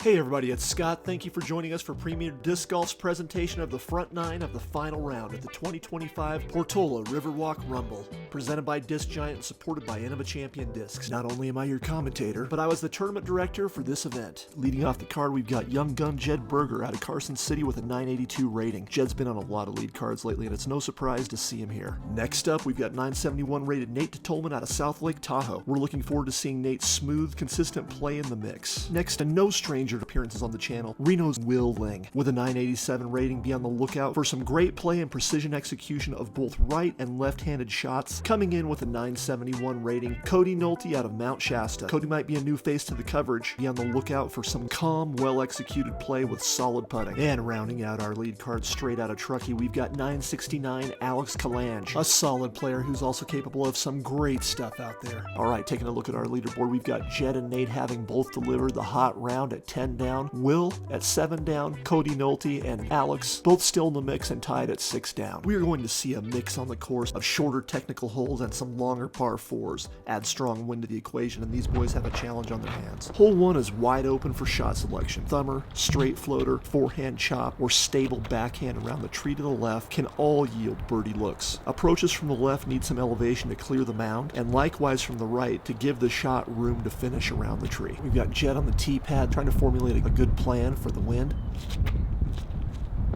Hey everybody, it's Scott. Thank you for joining us for Premier Disc Golf's presentation of the front nine of the final round at the 2025 Portola Riverwalk Rumble, presented by Disc Giant and supported by Innova Champion Discs. Not only am I your commentator, but I was the tournament director for this event. Leading off the card, we've got young gun Jedd Berger out of Carson City with a 982 rating. Jedd's been on a lot of lead cards lately, and it's no surprise to see him here. Next up, we've got 971 rated Nate Toutolmin out of South Lake Tahoe. We're looking forward to seeing Nate's smooth, consistent play in the mix. Next, and no stranger appearances on the channel, Reno's Ling. With a 987 rating, be on the lookout for some great play and precision execution of both right and left-handed shots. Coming in with a 971 rating, Cody Knolty out of Mount Shasta. Cody might be a new face to the coverage. Be on the lookout for some calm, well-executed play with solid putting. And rounding out our lead card straight out of Truckee, we've got 969 Kalange, a solid player who's also capable of some great stuff out there. Alright, taking a look at our leaderboard, we've got Jedd and Nate having both delivered the hot round at 10 down, Will at 7 down, Cody Knolty and Alex both still in the mix and tied at 6 down. We are going to see a mix on the course of shorter technical holes and some longer par 4s. Add strong wind to the equation and these boys have a challenge on their hands. Hole 1 is wide open for shot selection. Thumber, straight floater, forehand chop, or stable backhand around the tree to the left can all yield birdie looks. Approaches from the left need some elevation to clear the mound, and likewise from the right to give the shot room to finish around the tree. We've got Jedd on the tee pad trying to formulate a good plan for the wind.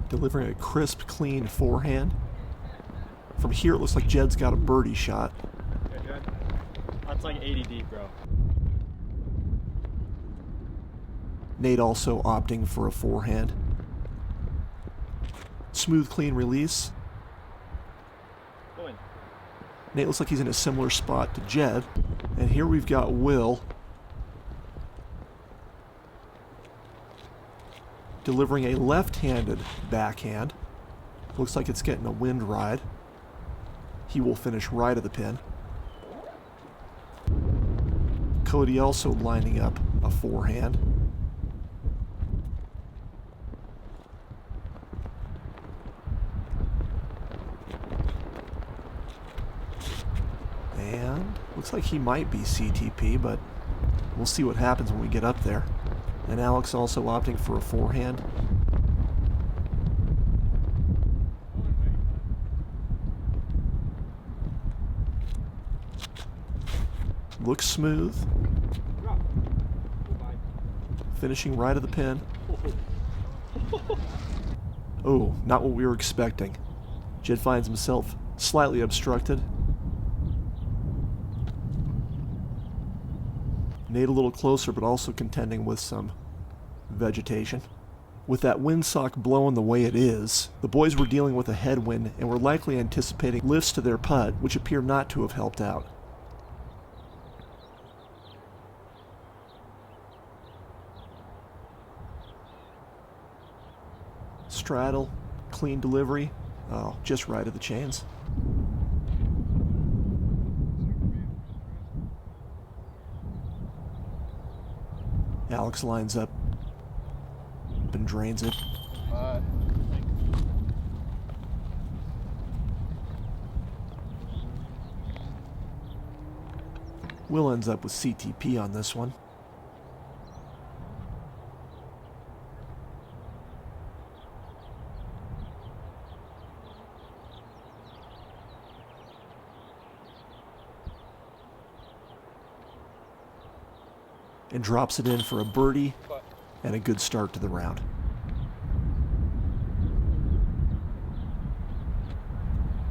Delivering a crisp, clean forehand. From here, it looks like Jedd's got a birdie shot. Okay, good. That's like 80 deep, bro. Nate also opting for a forehand. Smooth, clean release. Go in. Nate looks like he's in a similar spot to Jedd. And here we've got Will delivering a left-handed backhand. Looks like it's getting a wind ride. He will finish right of the pin. Cody also lining up a forehand. And looks like he might be CTP, but we'll see what happens when we get up there. And Alex also opting for a forehand. Looks smooth. Finishing right of the pin. Oh, not what we were expecting. Jedd finds himself slightly obstructed. Nate a little closer, but also contending with some vegetation. With that windsock blowing the way it is, the boys were dealing with a headwind and were likely anticipating lifts to their putt, which appear not to have helped out. Straddle, clean delivery. Oh, just right of the chains. Alex lines up and drains it. Will ends up with CTP on this one. And drops it in for a birdie and a good start to the round.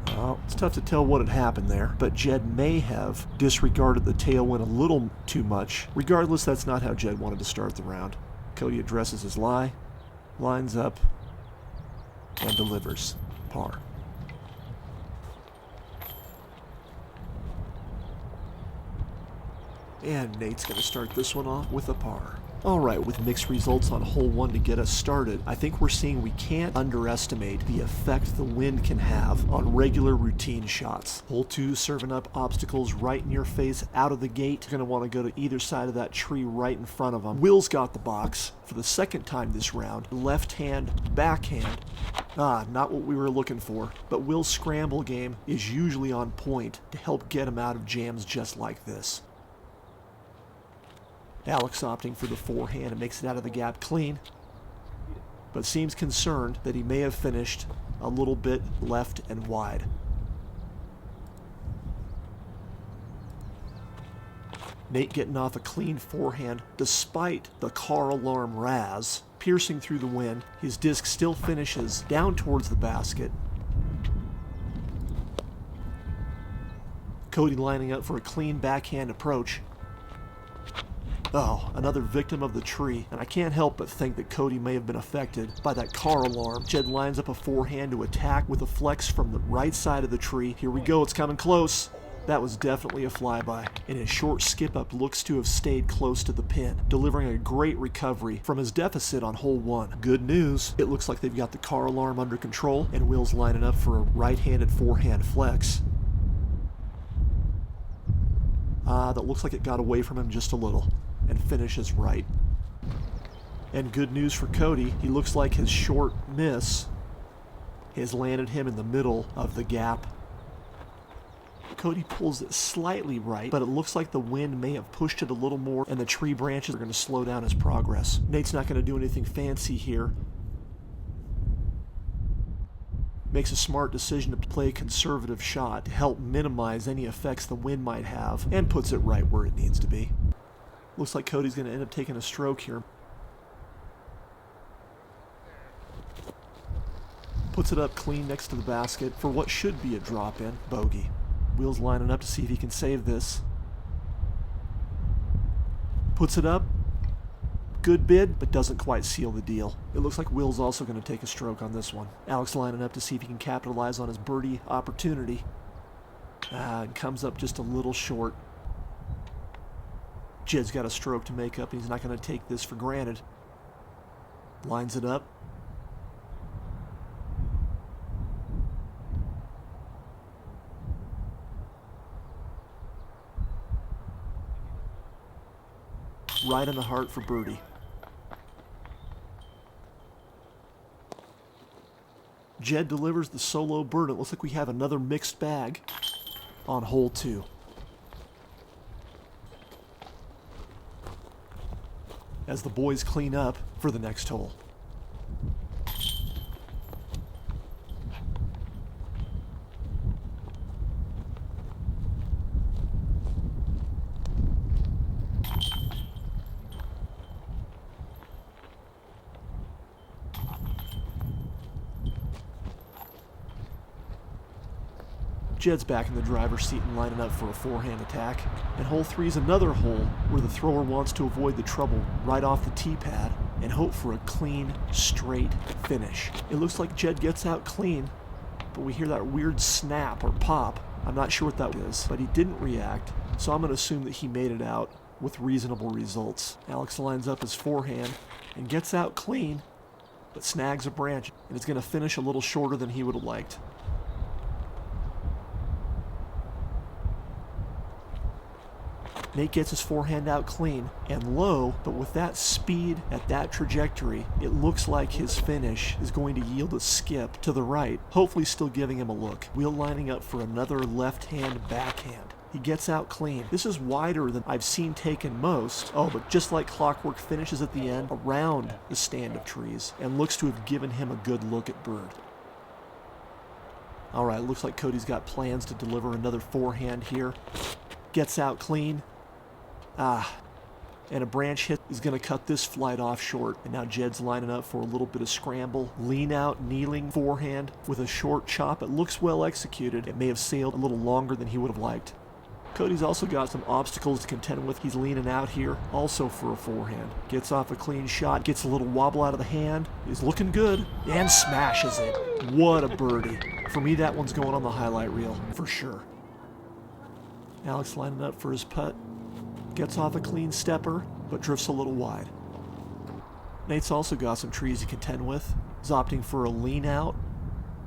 Well, it's tough to tell what had happened there, but Jedd may have disregarded the tailwind a little too much. Regardless, that's not how Jedd wanted to start the round. Cody addresses his lie, lines up, and delivers. Par. And Nate's going to start this one off with a par. Alright, with mixed results on hole 1 to get us started, I think we're seeing we can't underestimate the effect the wind can have on regular routine shots. Hole 2 serving up obstacles right in your face out of the gate. You're going to want to go to either side of that tree right in front of them. Will's got the box for the second time this round. Left hand, backhand. Not what we were looking for, but Will's scramble game is usually on point to help get him out of jams just like this. Alex opting for the forehand and makes it out of the gap clean, but seems concerned that he may have finished a little bit left and wide. Nate getting off a clean forehand despite the car alarm razz piercing through the wind. His disc still finishes down towards the basket. Cody lining up for a clean backhand approach. Oh, another victim of the tree, and I can't help but think that Cody may have been affected by that car alarm. Jedd lines up a forehand to attack with a flex from the right side of the tree. Here we go, it's coming close. That was definitely a flyby, and his short skip-up looks to have stayed close to the pin, delivering a great recovery from his deficit on hole 1. Good news, it looks like they've got the car alarm under control, and Will's lining up for a right-handed forehand flex. That looks like it got away from him just a little, and finishes right. And good news for Cody, he looks like his short miss has landed him in the middle of the gap. Cody pulls it slightly right, but it looks like the wind may have pushed it a little more, and the tree branches are going to slow down his progress. Nate's not going to do anything fancy here. Makes a smart decision to play a conservative shot to help minimize any effects the wind might have, and puts it right where it needs to be. Looks like Cody's going to end up taking a stroke here. Puts it up clean next to the basket for what should be a drop-in bogey. Will's lining up to see if he can save this. Puts it up. Good bid, but doesn't quite seal the deal. It looks like Will's also going to take a stroke on this one. Alex lining up to see if he can capitalize on his birdie opportunity. And comes up just a little short. Jedd's got a stroke to make up, and he's not going to take this for granted. Lines it up. Right in the heart for birdie. Jedd delivers the solo bird. It looks like we have another mixed bag on hole 2. As the boys clean up for the next hole. Jedd's back in the driver's seat and lining up for a forehand attack. And hole 3 is another hole where the thrower wants to avoid the trouble right off the tee pad and hope for a clean, straight finish. It looks like Jedd gets out clean, but we hear that weird snap or pop. I'm not sure what that is, but he didn't react, so I'm going to assume that he made it out with reasonable results. Alex lines up his forehand and gets out clean, but snags a branch, and it's going to finish a little shorter than he would have liked. Nate gets his forehand out clean and low, but with that speed at that trajectory, it looks like his finish is going to yield a skip to the right, hopefully still giving him a look. Will lining up for another left-hand backhand. He gets out clean. This is wider than I've seen taken most. Oh, but just like clockwork, finishes at the end around the stand of trees and looks to have given him a good look at bird. All right, looks like Cody's got plans to deliver another forehand here. Gets out clean. And a branch hit is going to cut this flight off short. And now Jedd's lining up for a little bit of scramble. Lean out, kneeling forehand with a short chop. It looks well executed. It may have sailed a little longer than he would have liked. Cody's also got some obstacles to contend with. He's leaning out here, also for a forehand. Gets off a clean shot, gets a little wobble out of the hand. Is looking good, and smashes it. What a birdie. For me, that one's going on the highlight reel, for sure. Alex lining up for his putt. Gets off a clean stepper, but drifts a little wide. Nate's also got some trees to contend with. He's opting for a lean out.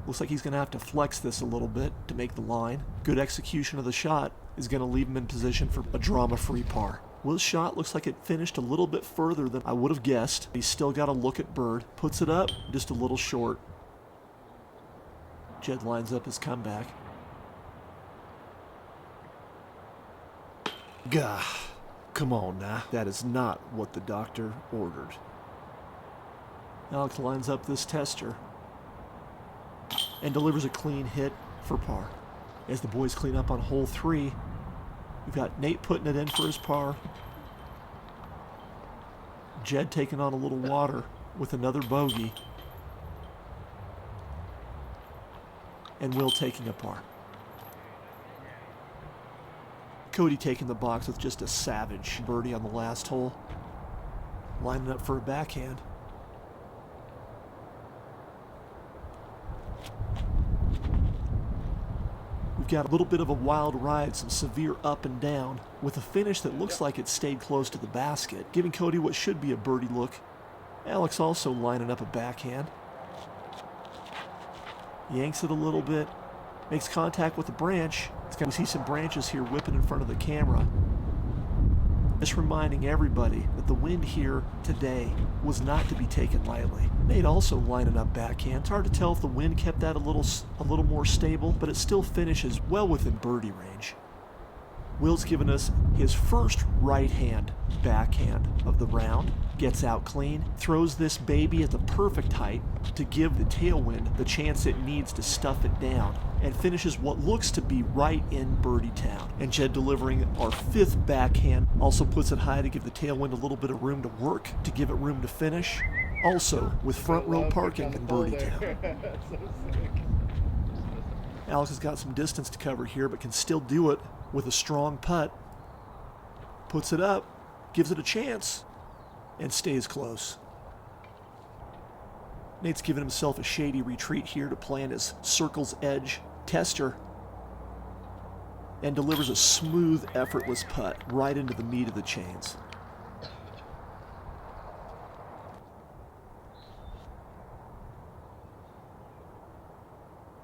Looks like he's going to have to flex this a little bit to make the line. Good execution of the shot is going to leave him in position for a drama-free par. Will's shot looks like it finished a little bit further than I would have guessed. He's still got a look at bird. Puts it up, just a little short. Jedd lines up his comeback. Gah. Come on now, that is not what the doctor ordered. Alex lines up this tester and delivers a clean hit for par. As the boys clean up on hole 3, we've got Nate putting it in for his par. Jedd taking on a little water with another bogey. And Will taking a par. Cody taking the box with just a savage birdie on the last hole. Lining up for a backhand. We've got a little bit of a wild ride, some severe up and down, with a finish that looks like it stayed close to the basket, giving Cody what should be a birdie look. Alex also lining up a backhand. Yanks it a little bit, makes contact with the branch. We see some branches here whipping in front of the camera. Just reminding everybody that the wind here today was not to be taken lightly. Nate also lining up backhand. It's hard to tell if the wind kept that a little more stable, but it still finishes well within birdie range. Will's given us his first right-hand backhand of the round. Gets out clean, throws this baby at the perfect height to give the tailwind the chance it needs to stuff it down, and finishes what looks to be right in birdie town. And Jedd delivering our 5th backhand also puts it high to give the tailwind a little bit of room to work, to give it room to finish. Also with front row parking in birdie town. So sick. Alex has got some distance to cover here, but can still do it with a strong putt. Puts it up, gives it a chance, and stays close. Nate's given himself a shady retreat here to plan his circle's edge tester, and delivers a smooth, effortless putt right into the meat of the chains.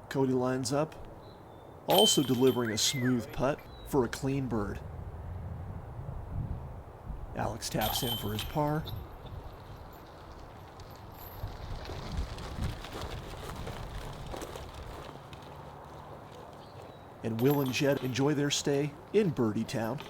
Cody lines up, also delivering a smooth putt for a clean bird. Alex taps in for his par. And Will and Jedd enjoy their stay in birdie town.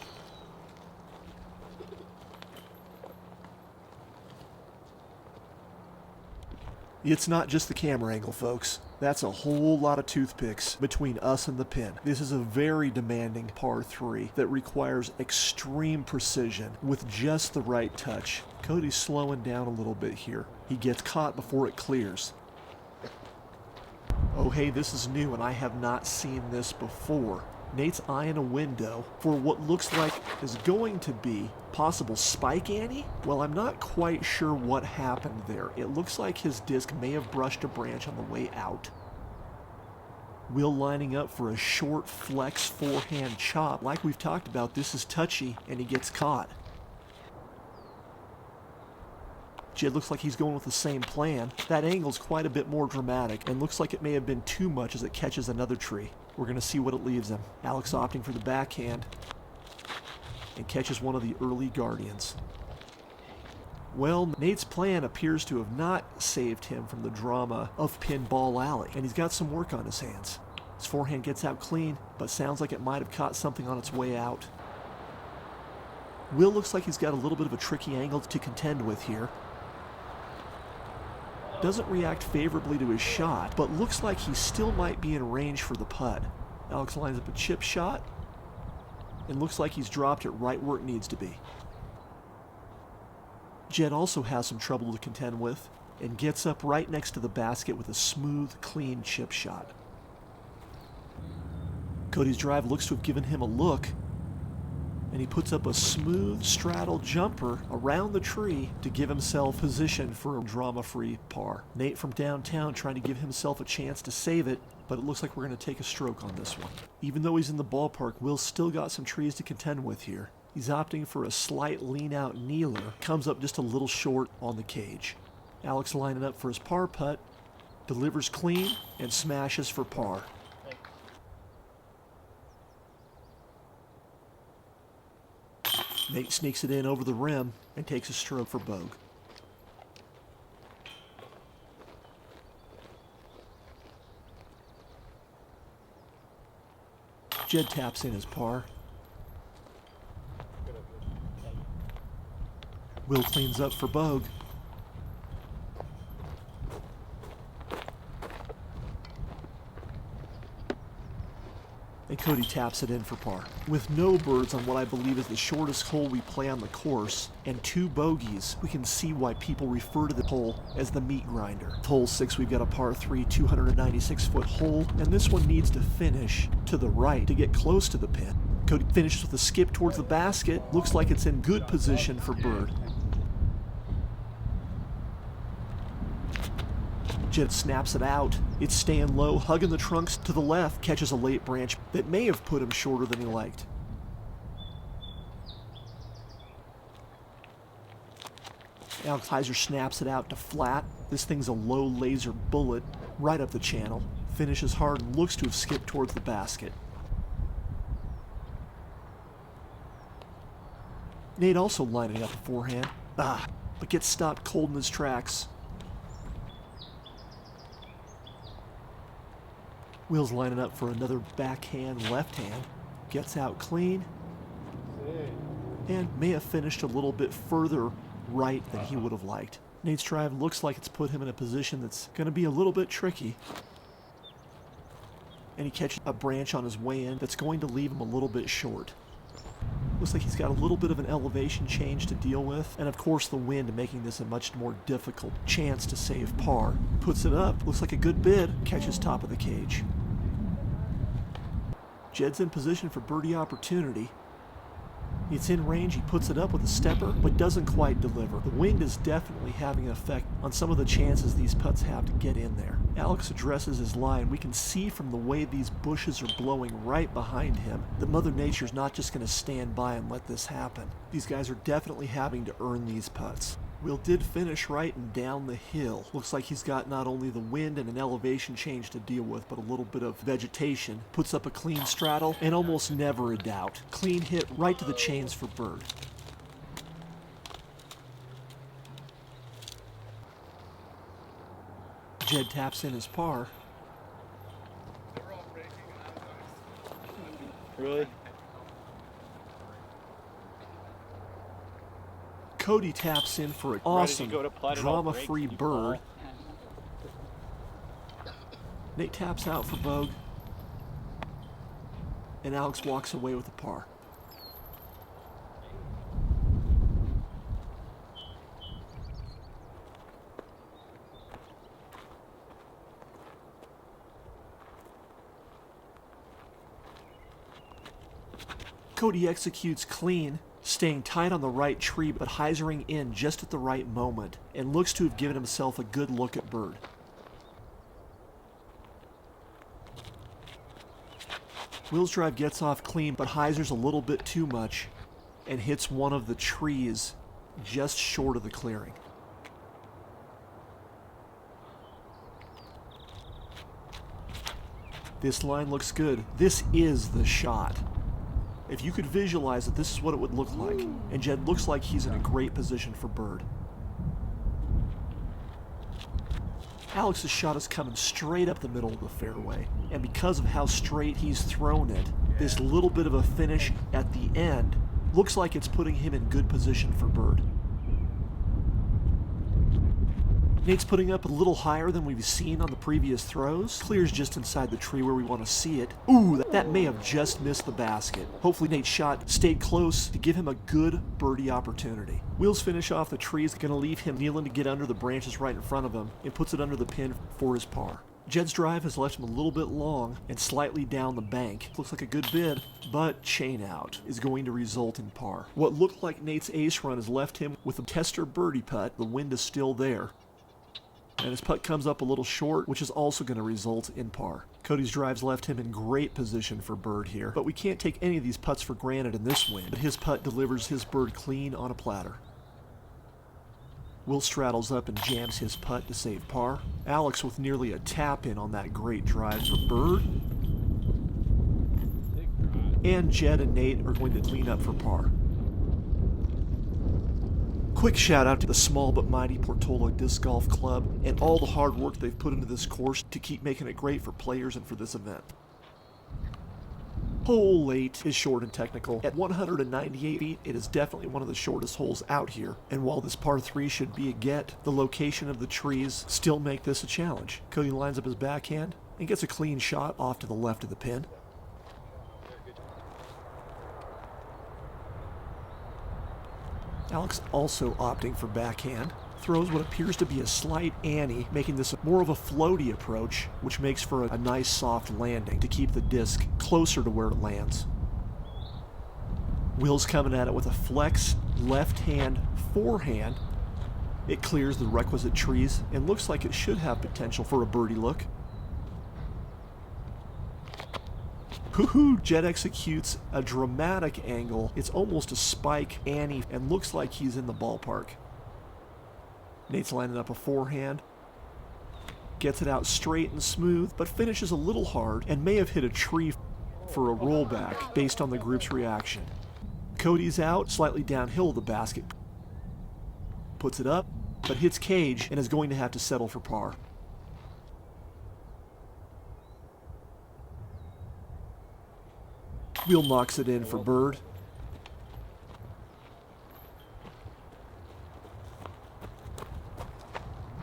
It's not just the camera angle, folks. That's a whole lot of toothpicks between us and the pin. This is a very demanding par 3 that requires extreme precision with just the right touch. Cody's slowing down a little bit here. He gets caught before it clears. Oh hey, this is new and I have not seen this before. Nate's eyeing a window for what looks like is going to be possible spike ante? Well, I'm not quite sure what happened there. It looks like his disc may have brushed a branch on the way out. Will lining up for a short flex forehand chop. Like we've talked about, this is touchy and he gets caught. Jedd looks like he's going with the same plan. That angle's quite a bit more dramatic and looks like it may have been too much as it catches another tree. We're going to see what it leaves him. Alex opting for the backhand and catches one of the early guardians. Well, Nate's plan appears to have not saved him from the drama of Pinball Alley, and he's got some work on his hands. His forehand gets out clean, but sounds like it might have caught something on its way out. Will looks like he's got a little bit of a tricky angle to contend with here. Doesn't react favorably to his shot, but looks like he still might be in range for the putt. Alex lines up a chip shot, and looks like he's dropped it right where it needs to be. Jedd also has some trouble to contend with, and gets up right next to the basket with a smooth, clean chip shot. Cody's drive looks to have given him a look, and he puts up a smooth straddle jumper around the tree to give himself position for a drama-free par. Nate from downtown trying to give himself a chance to save it, but it looks like we're going to take a stroke on this one. Even though he's in the ballpark, Will's still got some trees to contend with here. He's opting for a slight lean-out kneeler, comes up just a little short on the cage. Alex lining up for his par putt, delivers clean, and smashes for par. Nate sneaks it in over the rim and takes a stroke for Bogue. Jedd taps in his par. Will cleans up for Bogue. And Cody taps it in for par. With no birds on what I believe is the shortest hole we play on the course, and 2 bogeys, we can see why people refer to the hole as the meat grinder. Hole 6, we've got a par 3, 296-foot hole, and this one needs to finish to the right to get close to the pin. Cody finishes with a skip towards the basket. Looks like it's in good position for bird. Jedd snaps it out. It's staying low, hugging the trunks to the left, catches a late branch that may have put him shorter than he liked. Alex Heiser snaps it out to flat. This thing's a low laser bullet right up the channel. Finishes hard and looks to have skipped towards the basket. Nate also lining up a forehand. But gets stopped cold in his tracks. Will's lining up for another backhand left hand. Gets out clean. And may have finished a little bit further right than he would have liked. Nate's drive looks like it's put him in a position that's going to be a little bit tricky. And he catches a branch on his way in that's going to leave him a little bit short. Looks like he's got a little bit of an elevation change to deal with, and of course the wind making this a much more difficult chance to save par. Puts it up, looks like a good bid, catches top of the cage. Jedd's in position for birdie opportunity. It's in range, he puts it up with a stepper, but doesn't quite deliver. The wind is definitely having an effect on some of the chances these putts have to get in there. Alex addresses his line. We can see from the way these bushes are blowing right behind him that Mother Nature's not just going to stand by and let this happen. These guys are definitely having to earn these putts. Will did finish right and down the hill. Looks like he's got not only the wind and an elevation change to deal with, but a little bit of vegetation. Puts up a clean straddle, and almost never a doubt. Clean hit right to the chains for bird. Jedd taps in his par. Really? Cody taps in for an awesome, drama-free bird. Nate taps out for Bogue. And Alex walks away with a par. Cody executes clean, staying tight on the right tree but hyzering in just at the right moment, and looks to have given himself a good look at bird. Will's drive gets off clean but hyzers a little bit too much and hits one of the trees just short of the clearing. This line looks good. This is the shot. If you could visualize it, this is what it would look like. And Jedd looks like he's in a great position for bird. Alex's shot is coming straight up the middle of the fairway. And because of how straight he's thrown it, this little bit of a finish at the end looks like it's putting him in good position for bird. Nate's putting up a little higher than we've seen on the previous throws. Clears just inside the tree where we want to see it. Ooh, that may have just missed the basket. Hopefully Nate's shot stayed close to give him a good birdie opportunity. Will's finish off the tree is going to leave him kneeling to get under the branches right in front of him and puts it under the pin for his par. Jedd's drive has left him a little bit long and slightly down the bank. Looks like a good bid, but chain out is going to result in par. What looked like Nate's ace run has left him with a tester birdie putt. The wind is still there. And his putt comes up a little short, which is also going to result in par. Cody's drives left him in great position for bird here, but we can't take any of these putts for granted in this wind. But his putt delivers his bird clean on a platter. Will straddles up and jams his putt to save par. Alex with nearly a tap in on that great drive for bird. And Jedd and Nate are going to clean up for par. Quick shout out to the small but mighty Portola Disc Golf Club and all the hard work they've put into this course to keep making it great for players and for this event. Hole 8 is short and technical. At 198 feet, it is definitely one of the shortest holes out here. And while this par 3 should be a get, the location of the trees still make this a challenge. Cody lines up his backhand and gets a clean shot off to the left of the pin. Alex also opting for backhand. Throws what appears to be a slight ante, making this more of a floaty approach, which makes for a nice soft landing to keep the disc closer to where it lands. Will's coming at it with a flex left hand forehand. It clears the requisite trees and looks like it should have potential for a birdie look. Woohoo! Jedd executes a dramatic angle. It's almost a spike ante and looks like he's in the ballpark. Nate's lining up a forehand. Gets it out straight and smooth, but finishes a little hard and may have hit a tree for a rollback based on the group's reaction. Cody's out, slightly downhill the basket. Puts it up, but hits cage and is going to have to settle for par. Will knocks it in for bird.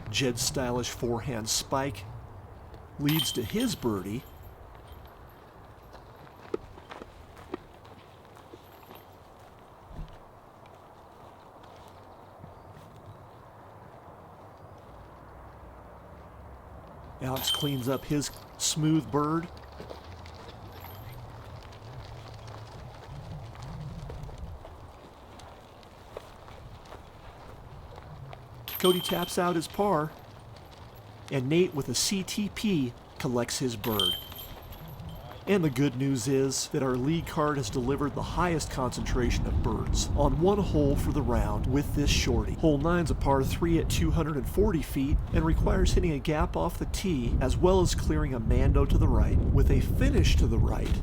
Jedd's stylish forehand spike leads to his birdie. Alex cleans up his smooth bird. Cody taps out his par, and Nate with a CTP collects his bird. And the good news is that our lead card has delivered the highest concentration of birds on one hole for the round with this shorty. Hole 9's a par 3 at 240 feet and requires hitting a gap off the tee as well as clearing a mando to the right with a finish to the right.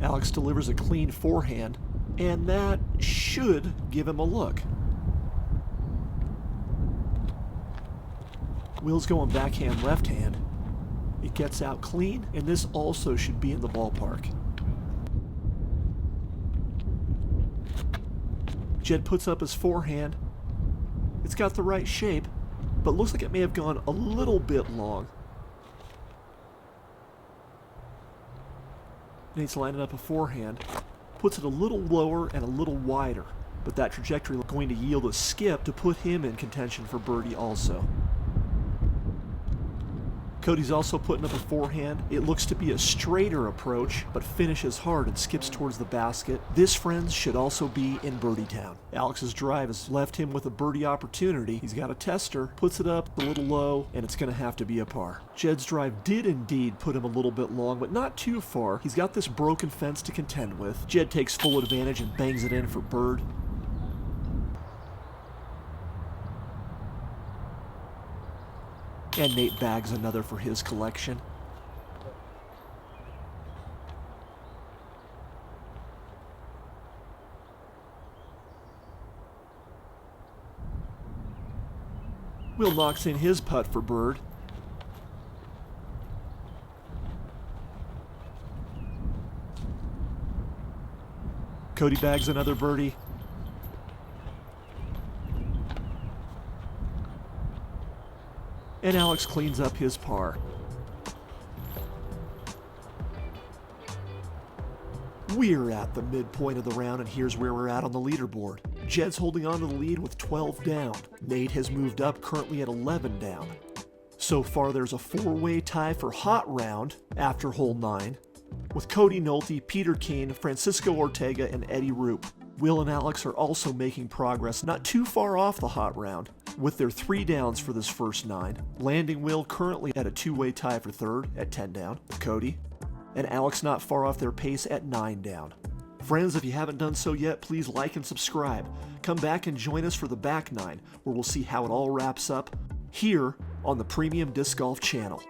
Alex delivers a clean forehand, and that should give him a look. Will's going backhand, left hand. It gets out clean, and this also should be in the ballpark. Jedd puts up his forehand. It's got the right shape, but looks like it may have gone a little bit long. Nate's lining up a forehand. Puts it a little lower and a little wider, but that trajectory is going to yield a skip to put him in contention for birdie also. Cody's also putting up a forehand. It looks to be a straighter approach, but finishes hard and skips towards the basket. This, friends, should also be in birdie town. Alex's drive has left him with a birdie opportunity. He's got a tester, puts it up a little low, and it's going to have to be a par. Jedd's drive did indeed put him a little bit long, but not too far. He's got this broken fence to contend with. Jedd takes full advantage and bangs it in for bird. And Nate bags another for his collection. Will knocks in his putt for bird. Cody bags another birdie. And Alex cleans up his par. We're at the midpoint of the round, and here's where we're at on the leaderboard. Jedd's holding on to the lead with 12 down. Nate has moved up, currently at 11 down. So far, there's a four-way tie for hot round after hole 9, with Cody, Knolty, Peter Kane, Francisco Ortega, and Eddie Roop. Will and Alex are also making progress, not too far off the hot round, with their 3 downs for this first 9. Landing Will currently at a two-way tie for third at 10 down, Cody, and Alex not far off their pace at 9 down. Friends, if you haven't done so yet, please like and subscribe. Come back and join us for the back 9, where we'll see how it all wraps up here on the Premium Disc Golf channel.